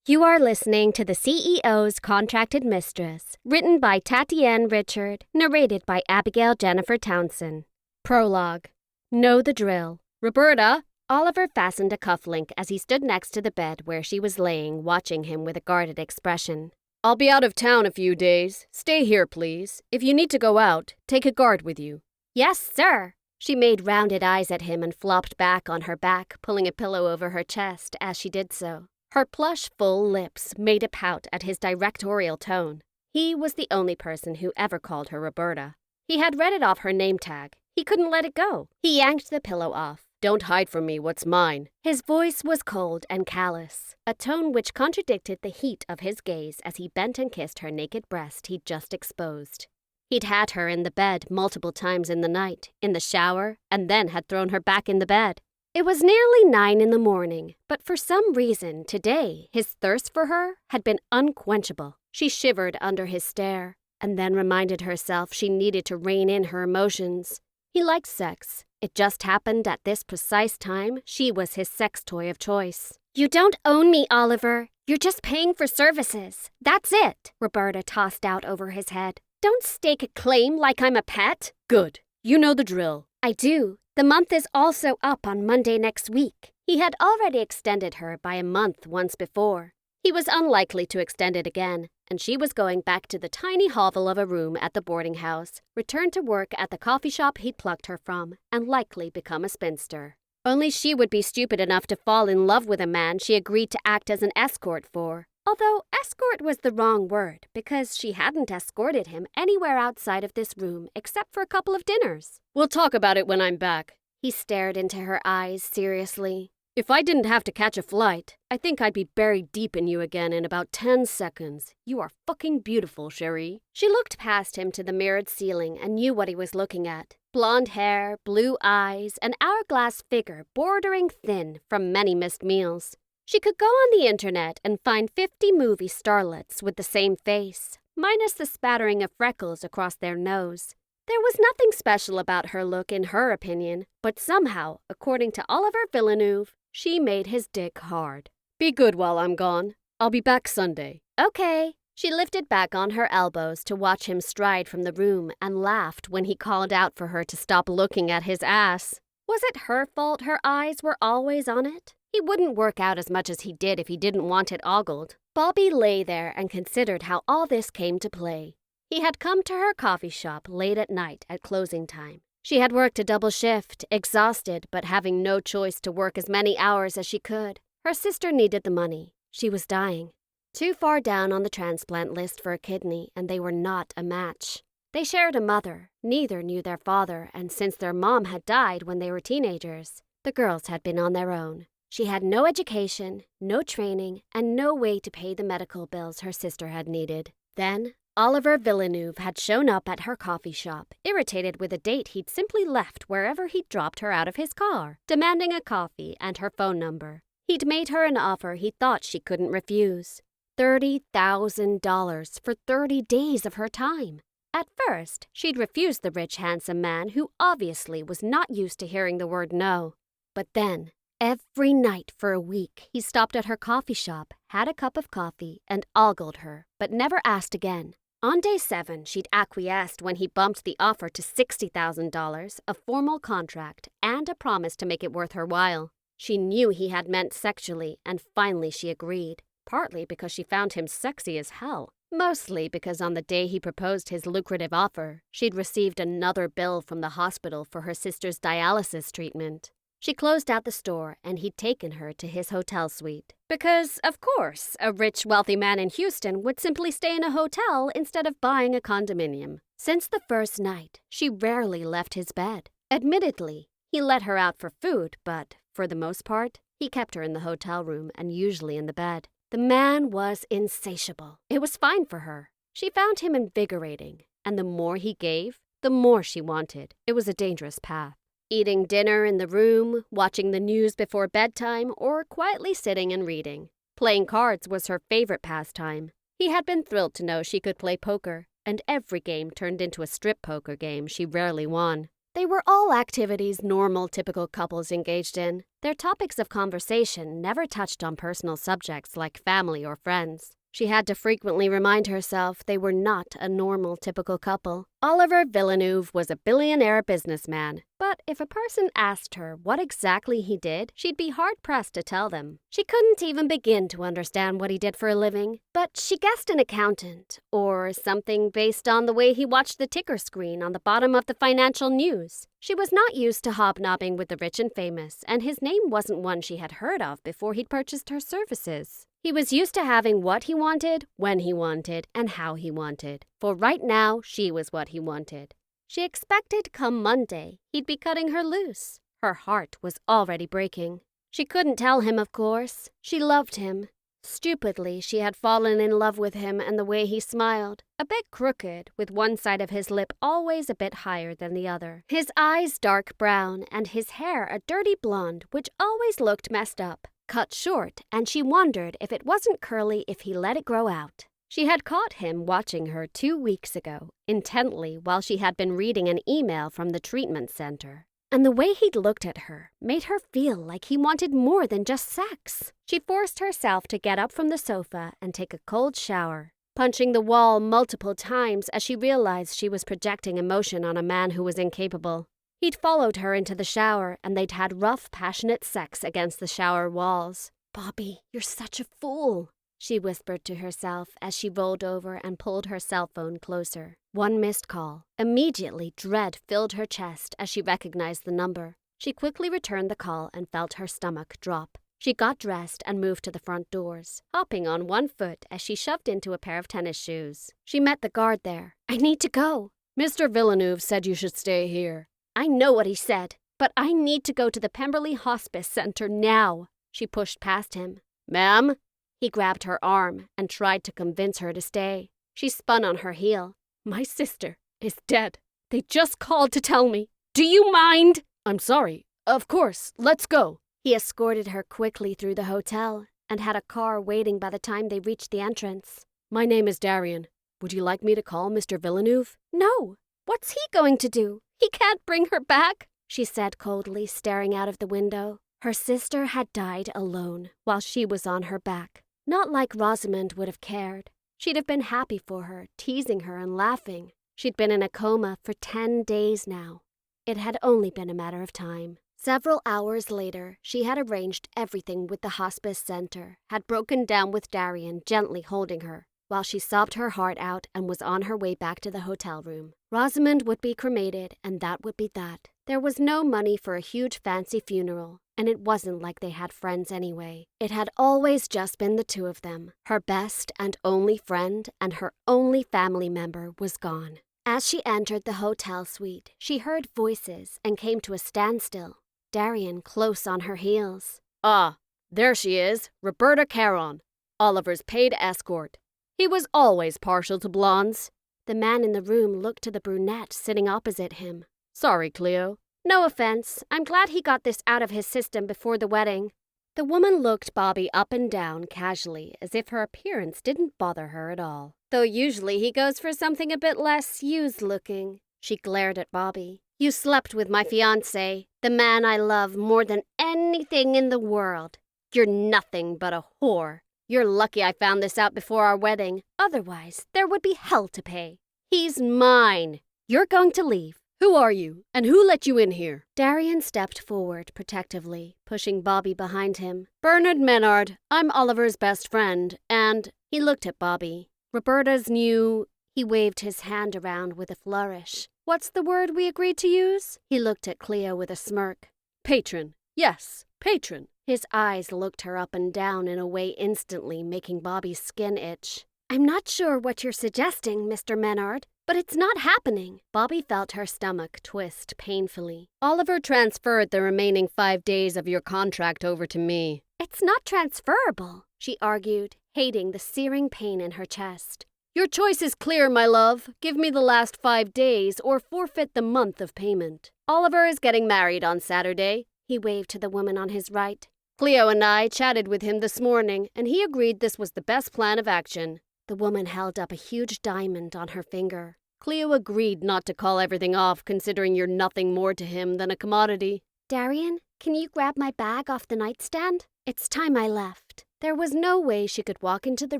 You are listening to The CEO's Contracted Mistress, written by Tatienne Richard, narrated by Abigail Jennifer Townsend. Prologue. Know the drill. Roberta! Oliver fastened a cufflink as he stood next to the bed where she was laying, watching him with a guarded expression. I'll be out of town a few days. Stay here, please. If you need to go out, take a guard with you. Yes, sir. She made rounded eyes at him and flopped back on her back, pulling a pillow over her chest as she did so. Her plush, full lips made a pout at his directorial tone. He was the only person who ever called her Roberta. He had read it off her name tag. He couldn't let it go. He yanked the pillow off. Don't hide from me what's mine. His voice was cold and callous, a tone which contradicted the heat of his gaze as he bent and kissed her naked breast he'd just exposed. He'd had her in the bed multiple times in the night, in the shower, and then had thrown her back in the bed. It was nearly 9 a.m, but for some reason today his thirst for her had been unquenchable. She shivered under his stare, and then reminded herself she needed to rein in her emotions. He liked sex. It just happened at this precise time she was his sex toy of choice. You don't own me, Oliver. You're just paying for services. That's it, Roberta tossed out over his head. Don't stake a claim like I'm a pet. Good. You know the drill. I do. The month is also up on Monday next week. He had already extended her by a month once before. He was unlikely to extend it again, and she was going back to the tiny hovel of a room at the boarding house, return to work at the coffee shop he'd plucked her from, and likely become a spinster. Only she would be stupid enough to fall in love with a man she agreed to act as an escort for. Although escort was the wrong word, because she hadn't escorted him anywhere outside of this room except for a couple of dinners. We'll talk about it when I'm back. He stared into her eyes seriously. If I didn't have to catch a flight, I think I'd be buried deep in you again in about 10 seconds. You are fucking beautiful, Cherie. She looked past him to the mirrored ceiling and knew what he was looking at. Blonde hair, blue eyes, an hourglass figure bordering thin from many missed meals. She could go on the internet and find 50 movie starlets with the same face, minus the spattering of freckles across their nose. There was nothing special about her look in her opinion, but somehow, according to Olivier Villeneuve, she made his dick hard. Be good while I'm gone. I'll be back Sunday. Okay. She lifted back on her elbows to watch him stride from the room and laughed when he called out for her to stop looking at his ass. Was it her fault her eyes were always on it? He wouldn't work out as much as he did if he didn't want it ogled. Bobbie lay there and considered how all this came to play. He had come to her coffee shop late at night at closing time. She had worked a double shift, exhausted, but having no choice to work as many hours as she could. Her sister needed the money. She was dying. Too far down on the transplant list for a kidney, and they were not a match. They shared a mother. Neither knew their father, and since their mom had died when they were teenagers, the girls had been on their own. She had no education, no training, and no way to pay the medical bills her sister had needed. Then, Olivier Villeneuve had shown up at her coffee shop, irritated with a date he'd simply left wherever he'd dropped her out of his car, demanding a coffee and her phone number. He'd made her an offer he thought she couldn't refuse. $30,000 for 30 days of her time. At first, she'd refused the rich, handsome man who obviously was not used to hearing the word no. But then, every night for a week, he stopped at her coffee shop, had a cup of coffee, and ogled her, but never asked again. On day 7, she'd acquiesced when he bumped the offer to $60,000, a formal contract, and a promise to make it worth her while. She knew he had meant sexually, and finally she agreed, partly because she found him sexy as hell, mostly because on the day he proposed his lucrative offer, she'd received another bill from the hospital for her sister's dialysis treatment. She closed out the store, and he'd taken her to his hotel suite. Because, of course, a rich, wealthy man in Houston would simply stay in a hotel instead of buying a condominium. Since the first night, she rarely left his bed. Admittedly, he let her out for food, but, for the most part, he kept her in the hotel room and usually in the bed. The man was insatiable. It was fine for her. She found him invigorating, and the more he gave, the more she wanted. It was a dangerous path. Eating dinner in the room, watching the news before bedtime, or quietly sitting and reading. Playing cards was her favorite pastime. He had been thrilled to know she could play poker, and every game turned into a strip poker game she rarely won. They were all activities normal, typical couples engaged in. Their topics of conversation never touched on personal subjects like family or friends. She had to frequently remind herself they were not a normal, typical couple. Olivier Villeneuve was a billionaire businessman, but if a person asked her what exactly he did, she'd be hard-pressed to tell them. She couldn't even begin to understand what he did for a living, but she guessed an accountant, or something based on the way he watched the ticker screen on the bottom of the financial news. She was not used to hobnobbing with the rich and famous, and his name wasn't one she had heard of before he'd purchased her services. He was used to having what he wanted, when he wanted, and how he wanted. For right now, she was what he wanted. She expected come Monday, he'd be cutting her loose. Her heart was already breaking. She couldn't tell him, of course. She loved him. Stupidly, she had fallen in love with him and the way he smiled. A bit crooked, with one side of his lip always a bit higher than the other. His eyes dark brown, and his hair a dirty blonde, which always looked messed up. Cut short, and she wondered if it wasn't curly if he let it grow out. She had caught him watching her 2 weeks ago, intently while she had been reading an email from the treatment center. And the way he'd looked at her made her feel like he wanted more than just sex. She forced herself to get up from the sofa and take a cold shower, punching the wall multiple times as she realized she was projecting emotion on a man who was incapable. He'd followed her into the shower, and they'd had rough, passionate sex against the shower walls. "Bobbie, you're such a fool," she whispered to herself as she rolled over and pulled her cell phone closer. One missed call. Immediately, dread filled her chest as she recognized the number. She quickly returned the call and felt her stomach drop. She got dressed and moved to the front doors, hopping on one foot as she shoved into a pair of tennis shoes. She met the guard there. "I need to go." "Mr. Villeneuve said you should stay here." "I know what he said, but I need to go to the Pemberley Hospice Center now." She pushed past him. "Ma'am?" He grabbed her arm and tried to convince her to stay. She spun on her heel. "My sister is dead. They just called to tell me. Do you mind?" "I'm sorry. Of course. Let's go." He escorted her quickly through the hotel and had a car waiting by the time they reached the entrance. "My name is Darian. Would you like me to call Mr. Villeneuve?" "No. What's he going to do? He can't bring her back," she said coldly, staring out of the window. Her sister had died alone while she was on her back. Not like Rosamond would have cared. She'd have been happy for her, teasing her and laughing. She'd been in a coma for 10 days now. It had only been a matter of time. Several hours later, she had arranged everything with the hospice center, had broken down with Darian gently holding her, while she sobbed her heart out and was on her way back to the hotel room. Rosamond would be cremated, and that would be that. There was no money for a huge fancy funeral, and it wasn't like they had friends anyway. It had always just been the two of them. Her best and only friend and her only family member was gone. As she entered the hotel suite, she heard voices and came to a standstill. Darian close on her heels. "Ah, there she is, Roberta Caron, Oliver's paid escort. He was always partial to blondes." The man in the room looked to the brunette sitting opposite him. "Sorry, Cleo." "No offense. I'm glad he got this out of his system before the wedding." The woman looked Bobbie up and down casually, as if her appearance didn't bother her at all. "Though usually he goes for something a bit less used-looking." She glared at Bobbie. "You slept with my fiancé, the man I love more than anything in the world. You're nothing but a whore. You're lucky I found this out before our wedding. Otherwise, there would be hell to pay. He's mine. You're going to leave." "Who are you, and who let you in here?" Darian stepped forward protectively, pushing Bobbie behind him. "Bernard Menard. I'm Oliver's best friend, and—" He looked at Bobbie. "Roberta's new—" He waved his hand around with a flourish. "What's the word we agreed to use?" He looked at Cleo with a smirk. "Patron. Yes, patron." His eyes looked her up and down in a way instantly making Bobbie's skin itch. "I'm not sure what you're suggesting, Mr. Menard, but it's not happening." Bobbie felt her stomach twist painfully. "Oliver transferred the remaining 5 days of your contract over to me." "It's not transferable," she argued, hating the searing pain in her chest. "Your choice is clear, my love. Give me the last 5 days or forfeit the month of payment. Oliver is getting married on Saturday." He waved to the woman on his right. "Cleo and I chatted with him this morning, and he agreed this was the best plan of action." The woman held up a huge diamond on her finger. Cleo agreed not to call everything off considering you're nothing more to him than a commodity. Darian, can you grab my bag off the nightstand? It's time I left. There was no way she could walk into the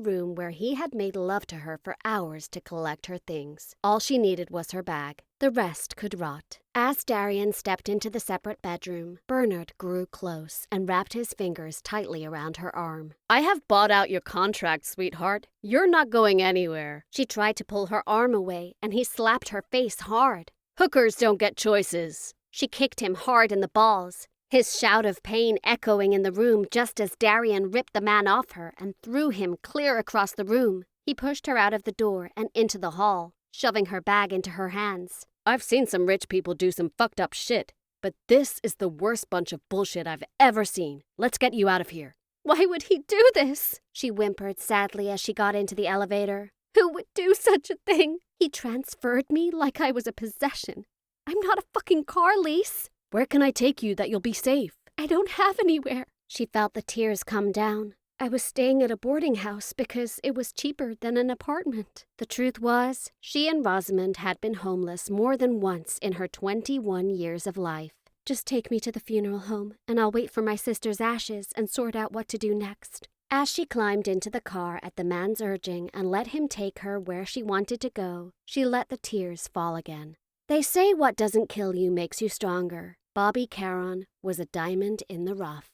room where he had made love to her for hours to collect her things. All she needed was her bag. The rest could rot. As Darian stepped into the separate bedroom, Bernard grew close and wrapped his fingers tightly around her arm. I have bought out your contract, sweetheart. You're not going anywhere. She tried to pull her arm away, and he slapped her face hard. Hookers don't get choices. She kicked him hard in the balls, his shout of pain echoing in the room just as Darian ripped the man off her and threw him clear across the room. He pushed her out of the door and into the hall, shoving her bag into her hands. I've seen some rich people do some fucked up shit, but this is the worst bunch of bullshit I've ever seen. Let's get you out of here. Why would he do this? She whimpered sadly as she got into the elevator. Who would do such a thing? He transferred me like I was a possession. I'm not a fucking car lease. Where can I take you that you'll be safe? I don't have anywhere. She felt the tears come down. I was staying at a boarding house because it was cheaper than an apartment. The truth was, she and Rosamond had been homeless more than once in her 21 years of life. Just take me to the funeral home, and I'll wait for my sister's ashes and sort out what to do next. As she climbed into the car at the man's urging and let him take her where she wanted to go, she let the tears fall again. They say what doesn't kill you makes you stronger. Bobbie Caron was a diamond in the rough.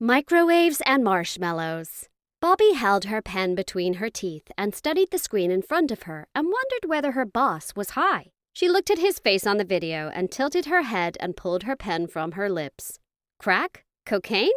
Microwaves and marshmallows. Bobbie held her pen between her teeth and studied the screen in front of her and wondered whether her boss was high. She looked at his face on the video and tilted her head and pulled her pen from her lips. Crack? Cocaine?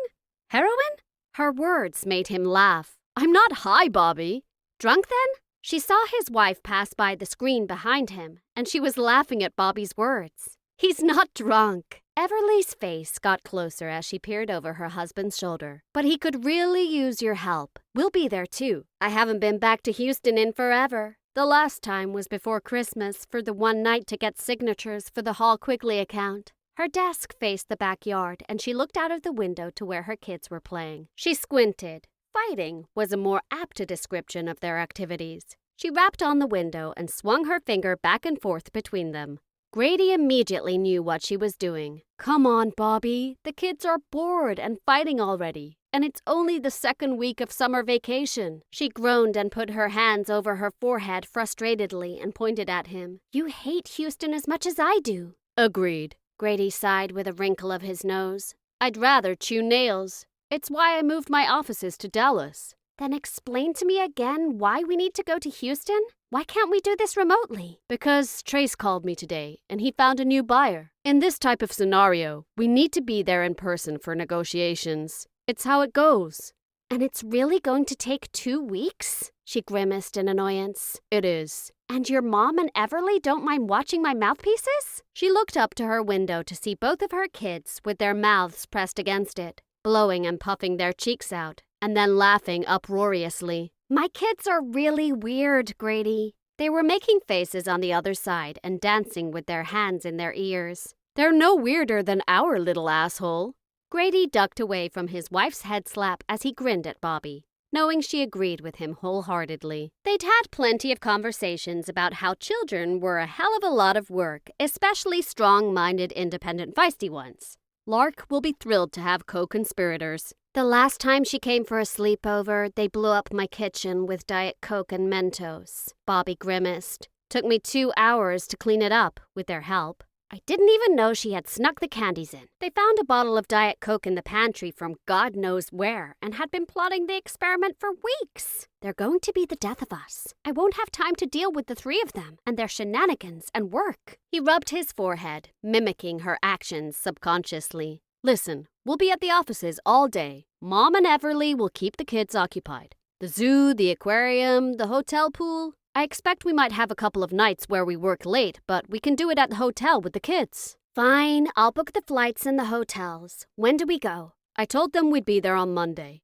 Heroin? Her words made him laugh. I'm not high, Bobbie. Drunk then? She saw his wife pass by the screen behind him, and she was laughing at Bobbie's words. He's not drunk. Everly's face got closer as she peered over her husband's shoulder. But he could really use your help. We'll be there too. I haven't been back to Houston in forever. The last time was before Christmas for the one night to get signatures for the Hall Quigley account. Her desk faced the backyard, and she looked out of the window to where her kids were playing. She squinted. Fighting was a more apt description of their activities. She rapped on the window and swung her finger back and forth between them. Grady immediately knew what she was doing. Come on, Bobbie. The kids are bored and fighting already, and it's only the second week of summer vacation. She groaned and put her hands over her forehead frustratedly and pointed at him. You hate Houston as much as I do. Agreed. Grady sighed with a wrinkle of his nose. I'd rather chew nails. It's why I moved my offices to Dallas. Then explain to me again why we need to go to Houston? Why can't we do this remotely? Because Trace called me today, and he found a new buyer. In this type of scenario, we need to be there in person for negotiations. It's how it goes. And it's really going to take 2 weeks? She grimaced in annoyance. It is. And your mom and Everly don't mind watching my mouthpieces? She looked up to her window to see both of her kids with their mouths pressed against it, blowing and puffing their cheeks out, and then laughing uproariously. My kids are really weird, Grady. They were making faces on the other side and dancing with their hands in their ears. They're no weirder than our little asshole. Grady ducked away from his wife's head slap as he grinned at Bobbie, knowing she agreed with him wholeheartedly. They'd had plenty of conversations about how children were a hell of a lot of work, especially strong-minded, independent, feisty ones. Lark will be thrilled to have co-conspirators. The last time she came for a sleepover, they blew up my kitchen with Diet Coke and Mentos. Bobbie grimaced. Took me 2 hours to clean it up, with their help. I didn't even know she had snuck the candies in. They found a bottle of Diet Coke in the pantry from God knows where and had been plotting the experiment for weeks. They're going to be the death of us. I won't have time to deal with the 3 of them and their shenanigans and work. He rubbed his forehead, mimicking her actions subconsciously. Listen, we'll be at the offices all day. Mom and Everly will keep the kids occupied. The zoo, the aquarium, the hotel pool. I expect we might have a couple of nights where we work late, but we can do it at the hotel with the kids. Fine, I'll book the flights and the hotels. When do we go? I told them we'd be there on Monday.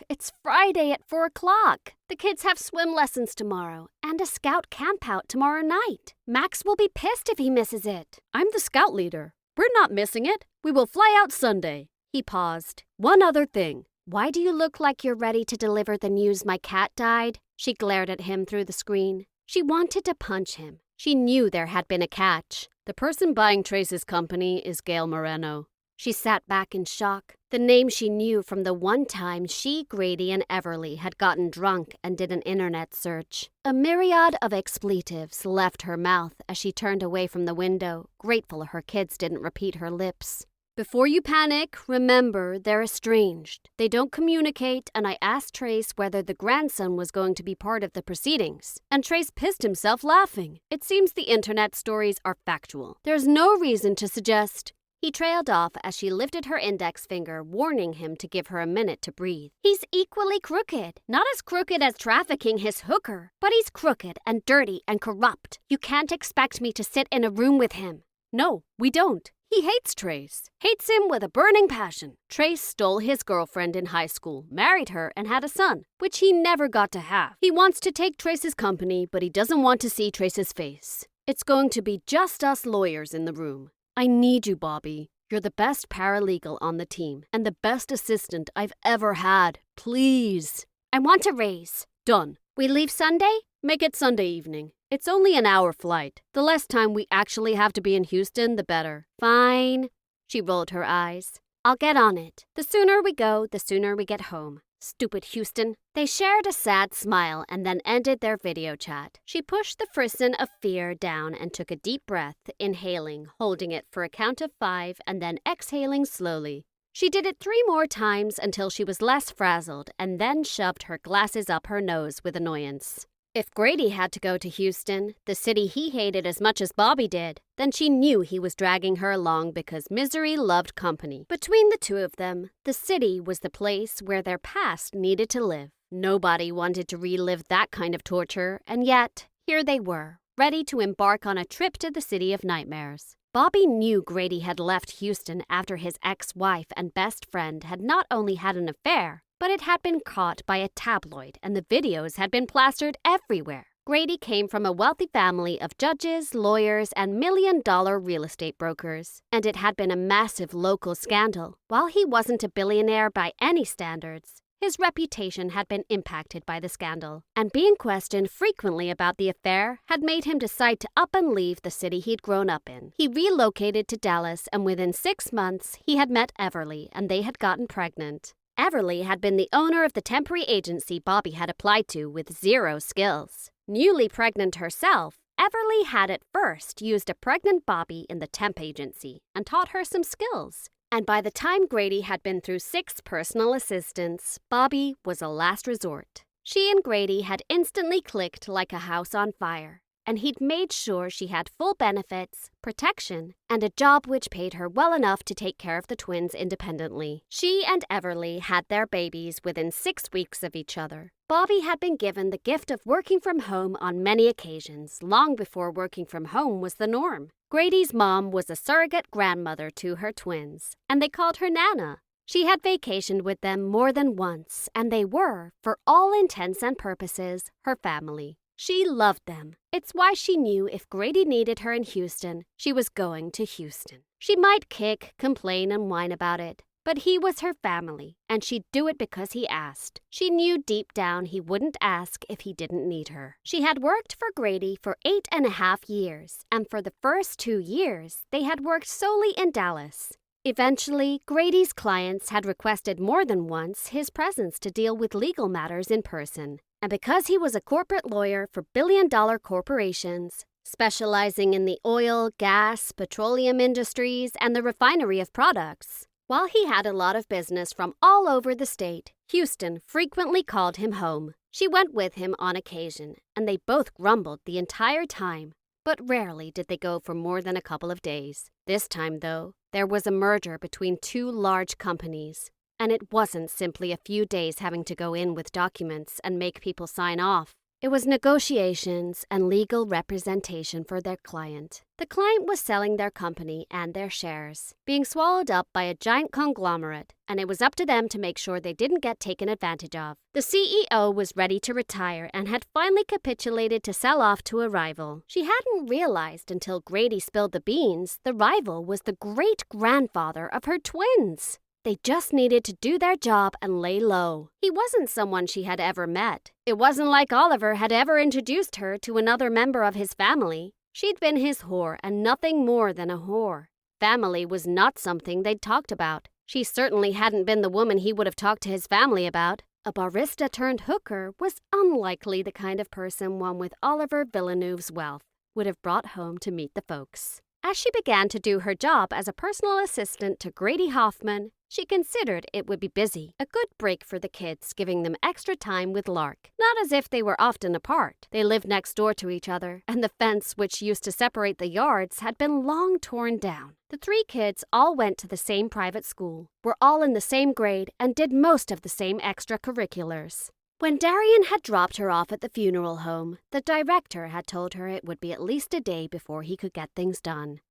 It's Friday at 4 o'clock. The kids have swim lessons tomorrow and a scout campout tomorrow night. Max will be pissed if he misses it. I'm the scout leader. We're not missing it. We will fly out Sunday. He paused. One other thing. Why do you look like you're ready to deliver the news my cat died? She glared at him through the screen. She wanted to punch him. She knew there had been a catch. The person buying Trace's company is Gail Moreno. She sat back in shock. The name she knew from the one time she, Grady, and Everly had gotten drunk and did an internet search. A myriad of expletives left her mouth as she turned away from the window, grateful her kids didn't repeat her lips. Before you panic, remember they're estranged. They don't communicate, and I asked Trace whether the grandson was going to be part of the proceedings. And Trace pissed himself laughing. It seems the internet stories are factual. There's no reason to suggest... He trailed off as she lifted her index finger, warning him to give her a minute to breathe. He's equally crooked. Not as crooked as trafficking his hooker, but he's crooked and dirty and corrupt. You can't expect me to sit in a room with him. No, we don't. He hates Trace. Hates him with a burning passion. Trace stole his girlfriend in high school, married her, and had a son, which he never got to have. He wants to take Trace's company, but he doesn't want to see Trace's face. It's going to be just us lawyers in the room. I need you, Bobbie. You're the best paralegal on the team and the best assistant I've ever had. Please. I want a raise. Done. We leave Sunday? Make it Sunday evening. It's only an hour flight. The less time we actually have to be in Houston, the better. Fine. She rolled her eyes. I'll get on it. The sooner we go, the sooner we get home. Stupid Houston. They shared a sad smile and then ended their video chat. She pushed the frisson of fear down and took a deep breath, inhaling, holding it for a count of 5, and then exhaling slowly. She did it 3 more times until she was less frazzled and then shoved her glasses up her nose with annoyance. If Grady had to go to Houston, the city he hated as much as Bobbie did, then she knew he was dragging her along because misery loved company. Between the two of them, the city was the place where their past needed to live. Nobody wanted to relive that kind of torture, and yet, here they were, ready to embark on a trip to the city of nightmares. Bobbie knew Grady had left Houston after his ex-wife and best friend had not only had an affair, but it had been caught by a tabloid and the videos had been plastered everywhere. Grady came from a wealthy family of judges, lawyers, and million-dollar real estate brokers, and it had been a massive local scandal. While he wasn't a billionaire by any standards, his reputation had been impacted by the scandal, and being questioned frequently about the affair had made him decide to up and leave the city he'd grown up in. He relocated to Dallas, and within 6 months, he had met Everly, and they had gotten pregnant. Everly had been the owner of the temporary agency Bobbie had applied to with 0 skills. Newly pregnant herself, Everly had at first used a pregnant Bobbie in the temp agency and taught her some skills. And by the time Grady had been through 6 personal assistants, Bobbie was a last resort. She and Grady had instantly clicked like a house on fire, and he'd made sure she had full benefits, protection, and a job which paid her well enough to take care of the twins independently. She and Everly had their babies within 6 weeks of each other. Bobbie had been given the gift of working from home on many occasions, long before working from home was the norm. Grady's mom was a surrogate grandmother to her twins, and they called her Nana. She had vacationed with them more than once, and they were, for all intents and purposes, her family. She loved them. It's why she knew if Grady needed her in Houston, she was going to Houston. She might kick, complain, and whine about it, but he was her family, and she'd do it because he asked. She knew deep down he wouldn't ask if he didn't need her. She had worked for Grady for 8.5 years, and for the first 2 years, they had worked solely in Dallas. Eventually, Grady's clients had requested more than once his presence to deal with legal matters in person. And because he was a corporate lawyer for billion-dollar corporations, specializing in the oil, gas, petroleum industries, and the refinery of products, while he had a lot of business from all over the state, Houston frequently called him home. She went with him on occasion, and they both grumbled the entire time, but rarely did they go for more than a couple of days. This time, though, there was a merger between 2 large companies. And it wasn't simply a few days having to go in with documents and make people sign off. It was negotiations and legal representation for their client. The client was selling their company and their shares, being swallowed up by a giant conglomerate, and it was up to them to make sure they didn't get taken advantage of. The CEO was ready to retire and had finally capitulated to sell off to a rival. She hadn't realized until Grady spilled the beans the rival was the great-grandfather of her twins. They just needed to do their job and lay low. He wasn't someone she had ever met. It wasn't like Oliver had ever introduced her to another member of his family. She'd been his whore and nothing more than a whore. Family was not something they'd talked about. She certainly hadn't been the woman he would have talked to his family about. A barista-turned-hooker was unlikely the kind of person one with Olivier Villeneuve's wealth would have brought home to meet the folks. As she began to do her job as a personal assistant to Grady Hoffman, she considered it would be busy, a good break for the kids, giving them extra time with Lark. Not as if they were often apart. They lived next door to each other, and the fence which used to separate the yards had been long torn down. The three kids all went to the same private school, were all in the same grade, and did most of the same extracurriculars. When Darian had dropped her off at the funeral home, the director had told her it would be at least a day before he could get things done.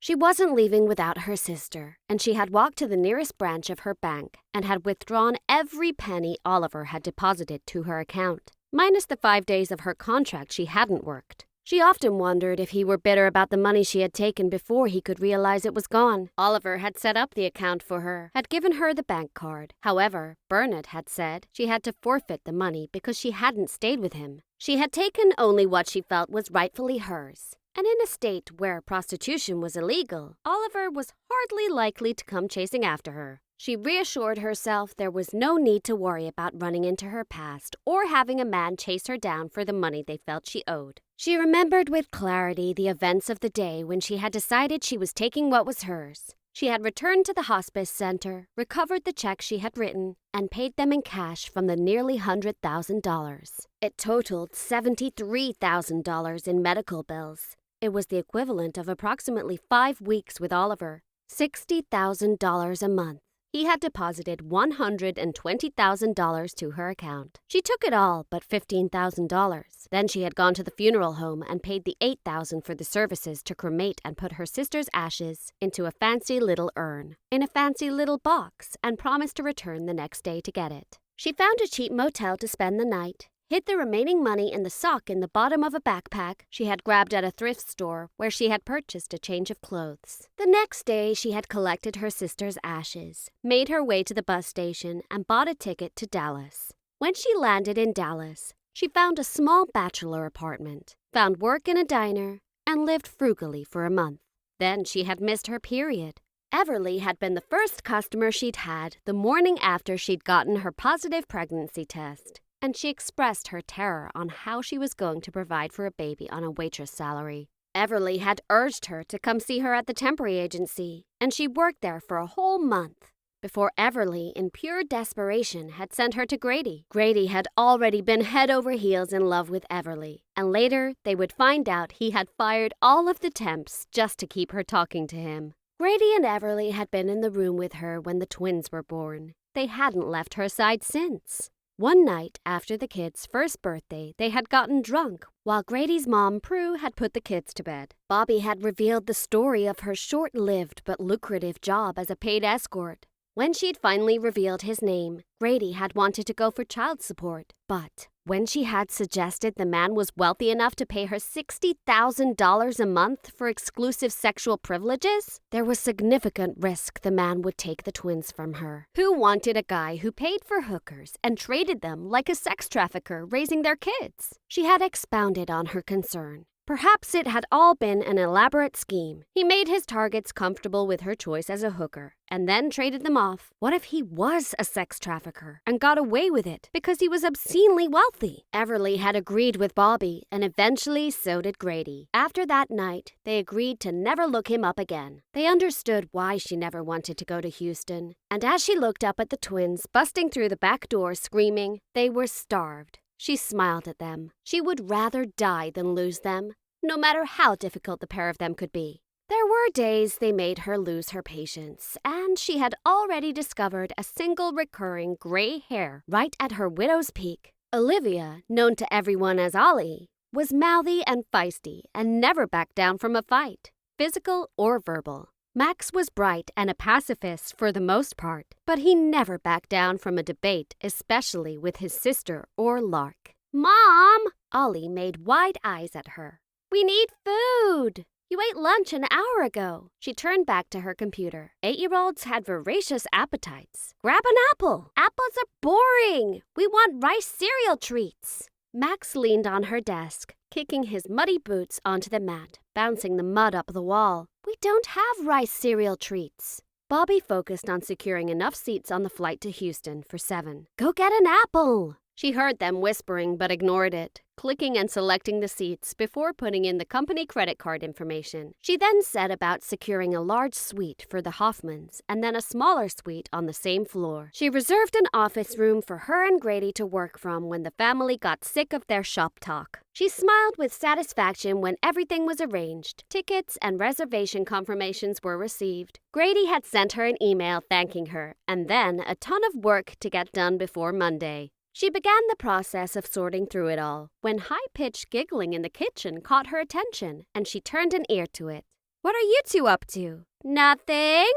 She wasn't leaving without her sister, and she had walked to the nearest branch of her bank and had withdrawn every penny Oliver had deposited to her account, minus the 5 days of her contract she hadn't worked. She often wondered if he were bitter about the money she had taken before he could realize it was gone. Oliver had set up the account for her, had given her the bank card. However, Bernard had said she had to forfeit the money because she hadn't stayed with him. She had taken only what she felt was rightfully hers. And in a state where prostitution was illegal, Oliver was hardly likely to come chasing after her. She reassured herself there was no need to worry about running into her past or having a man chase her down for the money they felt she owed. She remembered with clarity the events of the day when she had decided she was taking what was hers. She had returned to the hospice center, recovered the check she had written, and paid them in cash from the nearly $100,000. It totaled $73,000 in medical bills. It was the equivalent of approximately 5 weeks with Oliver, $60,000 a month. He had deposited $120,000 to her account. She took it all but $15,000. Then she had gone to the funeral home and paid the $8,000 for the services to cremate and put her sister's ashes into a fancy little urn, in a fancy little box, and promised to return the next day to get it. She found a cheap motel to spend the night, hid the remaining money in the sock in the bottom of a backpack she had grabbed at a thrift store where she had purchased a change of clothes. The next day, she had collected her sister's ashes, made her way to the bus station, and bought a ticket to Dallas. When she landed in Dallas, she found a small bachelor apartment, found work in a diner, and lived frugally for a month. Then she had missed her period. Everly had been the first customer she'd had the morning after she'd gotten her positive pregnancy test, and she expressed her terror on how she was going to provide for a baby on a waitress salary. Everly had urged her to come see her at the temporary agency, and she worked there for a whole month before Everly, in pure desperation, had sent her to Grady. Grady had already been head over heels in love with Everly, and later they would find out he had fired all of the temps just to keep her talking to him. Grady and Everly had been in the room with her when the twins were born. They hadn't left her side since. One night after the kids' first birthday, they had gotten drunk while Grady's mom, Prue, had put the kids to bed. Bobbie had revealed the story of her short-lived but lucrative job as a paid escort. When she'd finally revealed his name, Grady had wanted to go for child support. But when she had suggested the man was wealthy enough to pay her $60,000 a month for exclusive sexual privileges, there was significant risk the man would take the twins from her. Who wanted a guy who paid for hookers and traded them like a sex trafficker raising their kids? She had expounded on her concern. Perhaps it had all been an elaborate scheme. He made his targets comfortable with her choice as a hooker, and then traded them off. What if he was a sex trafficker and got away with it because he was obscenely wealthy? Everly had agreed with Bobbie, and eventually so did Grady. After that night, they agreed to never look him up again. They understood why she never wanted to go to Houston, and as she looked up at the twins busting through the back door screaming, they were starved. She smiled at them. She would rather die than lose them, no matter how difficult the pair of them could be. There were days they made her lose her patience, and she had already discovered a single recurring gray hair right at her widow's peak. Olivia, known to everyone as Ollie, was mouthy and feisty and never backed down from a fight, physical or verbal. Max was bright and a pacifist for the most part, but he never backed down from a debate, especially with his sister or Lark. "Mom!" Ollie made wide eyes at her. "We need food!" You ate lunch an hour ago. She turned back to her computer. 8-year-olds had voracious appetites. Grab an apple. Apples are boring. We want rice cereal treats. Max leaned on her desk, kicking his muddy boots onto the mat, bouncing the mud up the wall. We don't have rice cereal treats. Bobbie focused on securing enough seats on the flight to Houston for 7. Go get an apple. She heard them whispering but ignored it, clicking and selecting the seats before putting in the company credit card information. She then set about securing a large suite for the Hoffmans and then a smaller suite on the same floor. She reserved an office room for her and Grady to work from when the family got sick of their shop talk. She smiled with satisfaction when everything was arranged. Tickets and reservation confirmations were received. Grady had sent her an email thanking her, and then a ton of work to get done before Monday. She began the process of sorting through it all when high-pitched giggling in the kitchen caught her attention, and she turned an ear to it. What are you two up to? Nothing?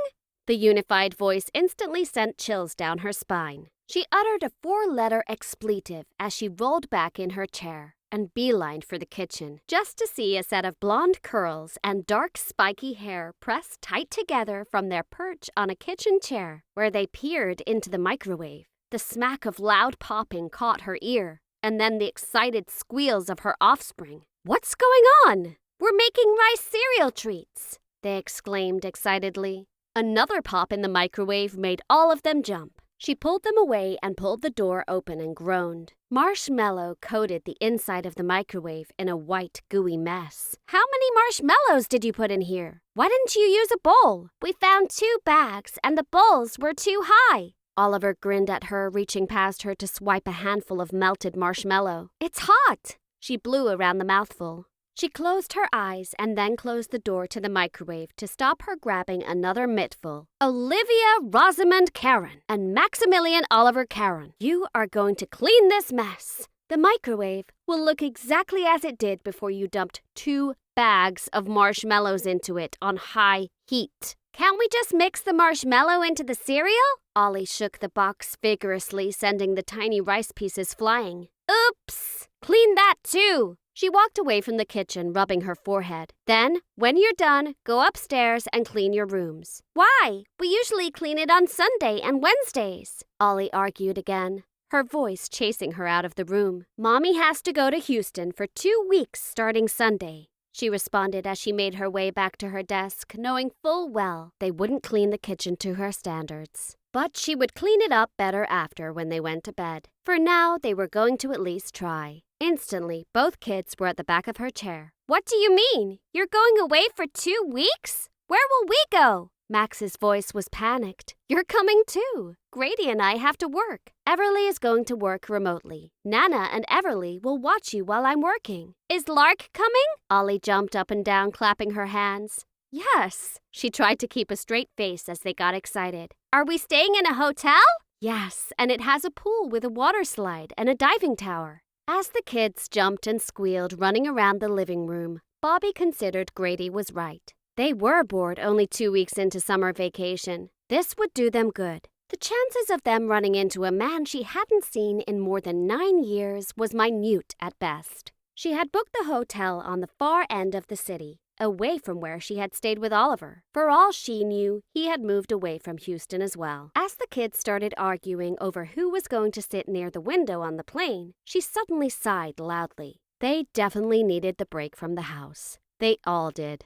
The unified voice instantly sent chills down her spine. She uttered a 4-letter expletive as she rolled back in her chair and beelined for the kitchen, just to see a set of blonde curls and dark spiky hair pressed tight together from their perch on a kitchen chair where they peered into the microwave. The smack of loud popping caught her ear, and then the excited squeals of her offspring. What's going on? We're making rice cereal treats, they exclaimed excitedly. Another pop in the microwave made all of them jump. She pulled them away and pulled the door open and groaned. Marshmallow coated the inside of the microwave in a white, gooey mess. How many marshmallows did you put in here? Why didn't you use a bowl? We found 2 bags, and the bowls were too high. Oliver grinned at her, reaching past her to swipe a handful of melted marshmallow. It's hot! She blew around the mouthful. She closed her eyes and then closed the door to the microwave to stop her grabbing another mittful. 𝑳𝑰𝑺𝑻𝑬𝑵 Caron and Maximilian Oliver Caron, you are going to clean this mess. The microwave will look exactly as it did before you dumped 2 bags of marshmallows into it on high heat. Can't we just mix the marshmallow into the cereal? Ollie shook the box vigorously, sending the tiny rice pieces flying. Oops! Clean that too! She walked away from the kitchen, rubbing her forehead. Then, when you're done, go upstairs and clean your rooms. Why? We usually clean it on Sunday and Wednesdays, Ollie argued again, her voice chasing her out of the room. Mommy has to go to Houston for 2 weeks starting Sunday, she responded as she made her way back to her desk, knowing full well they wouldn't clean the kitchen to her standards. But she would clean it up better after when they went to bed. For now, they were going to at least try. Instantly, both kids were at the back of her chair. What do you mean? You're going away for 2 weeks? Where will we go? Max's voice was panicked. You're coming too. Grady and I have to work. Everly is going to work remotely. Nana and Everly will watch you while I'm working. Is Lark coming? Ollie jumped up and down, clapping her hands. Yes. She tried to keep a straight face as they got excited. Are we staying in a hotel? Yes, and it has a pool with a water slide and a diving tower. As the kids jumped and squealed running around the living room, Bobbie considered Grady was right. They were bored only 2 weeks into summer vacation. This would do them good. The chances of them running into a man she hadn't seen in more than 9 years was minute at best. She had booked the hotel on the far end of the city, away from where she had stayed with Oliver. For all she knew, he had moved away from Houston as well. As the kids started arguing over who was going to sit near the window on the plane, she suddenly sighed loudly. They definitely needed the break from the house. They all did.